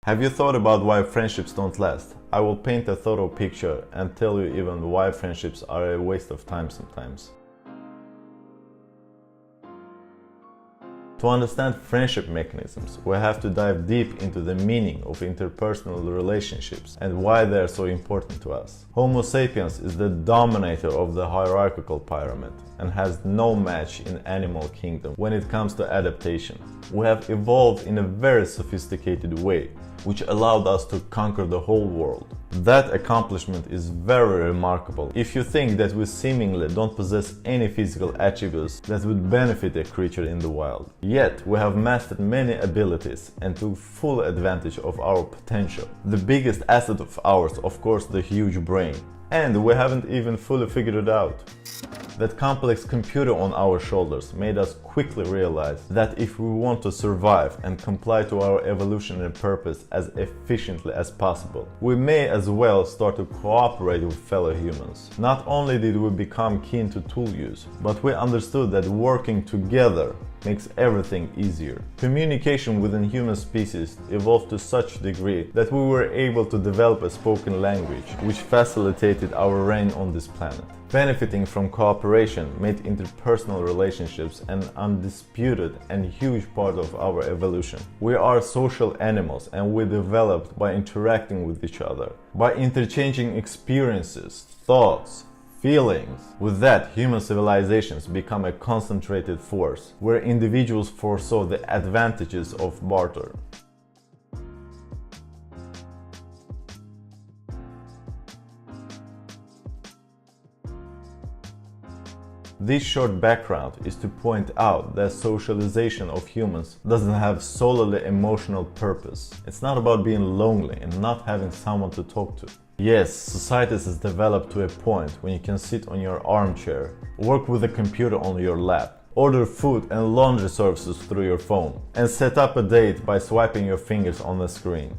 Have you thought about why friendships don't last? I will paint a thorough picture and tell you even why friendships are a waste of time sometimes. To understand friendship mechanisms, we have to dive deep into the meaning of interpersonal relationships and why they are so important to us. Homo sapiens is the dominator of the hierarchical pyramid and has no match in animal kingdom when it comes to adaptation. We have evolved in a very sophisticated way, which allowed us to conquer the whole world. That accomplishment is very remarkable if you think that we seemingly don't possess any physical attributes that would benefit a creature in the wild. Yet, we have mastered many abilities and took full advantage of our potential. The biggest asset of ours, of course, the huge brain. And we haven't even fully figured it out. That complex computer on our shoulders made us quickly realize that if we want to survive and comply to our evolutionary purpose as efficiently as possible, we may as well start to cooperate with fellow humans. Not only did we become keen to tool use, but we understood that working together makes everything easier. Communication within human species evolved to such a degree that we were able to develop a spoken language, which facilitated our reign on this planet. Benefiting from cooperation made interpersonal relationships an undisputed and huge part of our evolution. We are social animals and we developed by interacting with each other, by interchanging experiences, thoughts, feelings. With that, human civilizations become a concentrated force, where individuals foresaw the advantages of barter. This short background is to point out that socialization of humans doesn't have solely emotional purpose. It's not about being lonely and not having someone to talk to. Yes, society has developed to a point when you can sit on your armchair, work with a computer on your lap, order food and laundry services through your phone, and set up a date by swiping your fingers on the screen.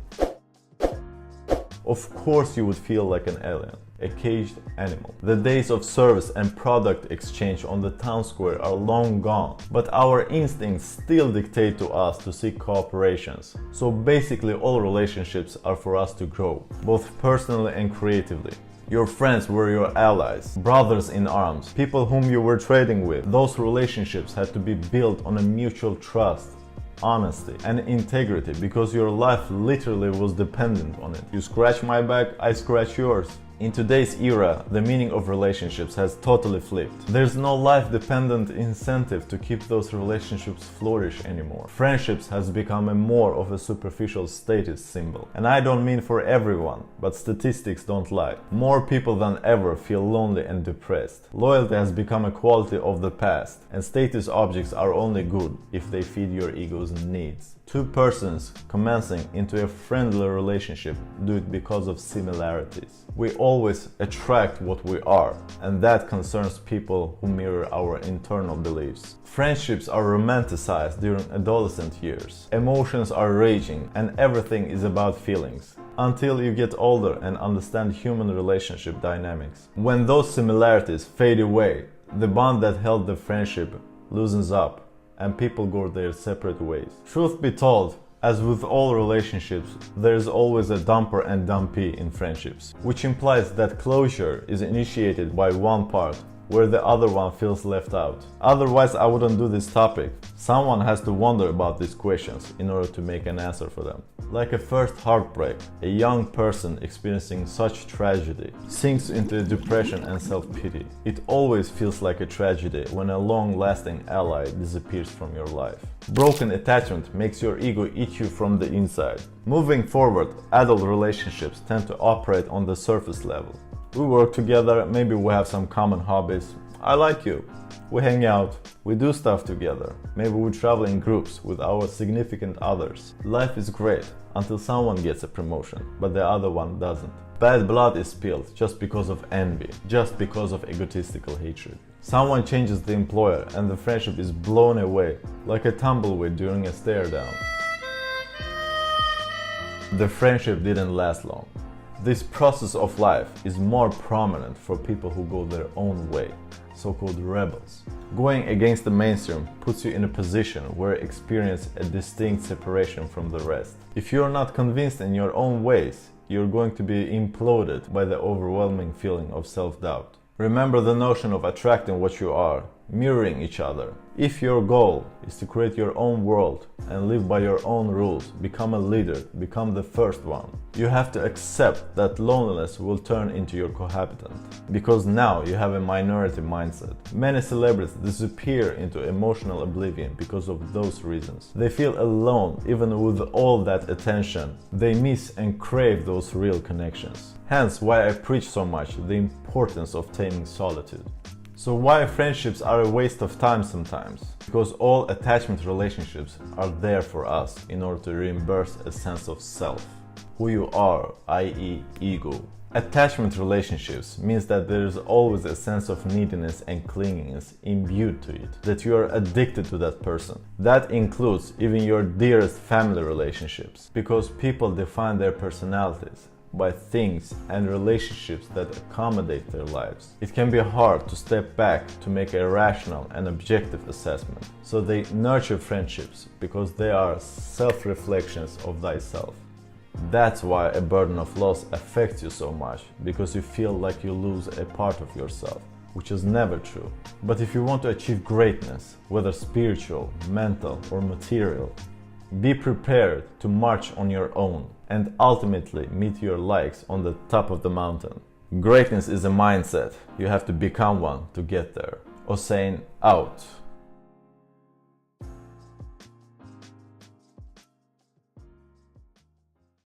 Of course you would feel like an alien, a caged animal. The days of service and product exchange on the town square are long gone, but our instincts still dictate to us to seek cooperations. So basically all relationships are for us to grow, both personally and creatively. Your friends were your allies, brothers in arms, people whom you were trading with. Those relationships had to be built on a mutual trust, honesty and integrity, because your life literally was dependent on it. You scratch my back, I scratch yours. In today's era, the meaning of relationships has totally flipped. There's no life-dependent incentive to keep those relationships flourish anymore. Friendships has become more of a superficial status symbol. And I don't mean for everyone, but statistics don't lie. More people than ever feel lonely and depressed. Loyalty has become a quality of the past, and status objects are only good if they feed your ego's needs. Two persons commencing into a friendly relationship do it because of similarities. We always attract what we are, and that concerns people who mirror our internal beliefs. Friendships are romanticized during adolescent years. Emotions are raging, and everything is about feelings. Until you get older and understand human relationship dynamics. When those similarities fade away, the bond that held the friendship loosens up, and people go their separate ways. Truth be told, as with all relationships, there is always a dumper and dumpee in friendships, which implies that closure is initiated by one part, where the other one feels left out. Otherwise, I wouldn't do this topic. Someone has to wonder about these questions in order to make an answer for them. Like a first heartbreak, a young person experiencing such tragedy sinks into depression and self-pity. It always feels like a tragedy when a long-lasting ally disappears from your life. Broken attachment makes your ego eat you from the inside. Moving forward, adult relationships tend to operate on the surface level. We work together, maybe we have some common hobbies. I like you. We hang out, we do stuff together. Maybe we travel in groups with our significant others. Life is great until someone gets a promotion, but the other one doesn't. Bad blood is spilled just because of envy, just because of egotistical hatred. Someone changes the employer and the friendship is blown away like a tumbleweed during a stare down. The friendship didn't last long. This process of life is more prominent for people who go their own way, so-called rebels. Going against the mainstream puts you in a position where you experience a distinct separation from the rest. If you're not convinced in your own ways, you're going to be imploded by the overwhelming feeling of self-doubt. Remember the notion of attracting what you are, mirroring each other. If your goal is to create your own world and live by your own rules, become a leader, become the first one, you have to accept that loneliness will turn into your cohabitant. Because now you have a minority mindset. Many celebrities disappear into emotional oblivion because of those reasons. They feel alone even with all that attention. They miss and crave those real connections. Hence why I preach so much the importance of taming solitude. So why friendships are a waste of time sometimes? Because all attachment relationships are there for us in order to reimburse a sense of self, who you are, i.e. ego. Attachment relationships means that there is always a sense of neediness and clinginess imbued to it, that you are addicted to that person. That includes even your dearest family relationships, because people define their personalities by things and relationships that accommodate their lives. It can be hard to step back to make a rational and objective assessment, so they nurture friendships because they are self-reflections of thyself. That's why a burden of loss affects you so much, because you feel like you lose a part of yourself, which is never true. But if you want to achieve greatness, whether spiritual, mental, or material, be prepared to march on your own and ultimately meet your likes on the top of the mountain. Greatness is a mindset. You have to become one to get there. Hossein out.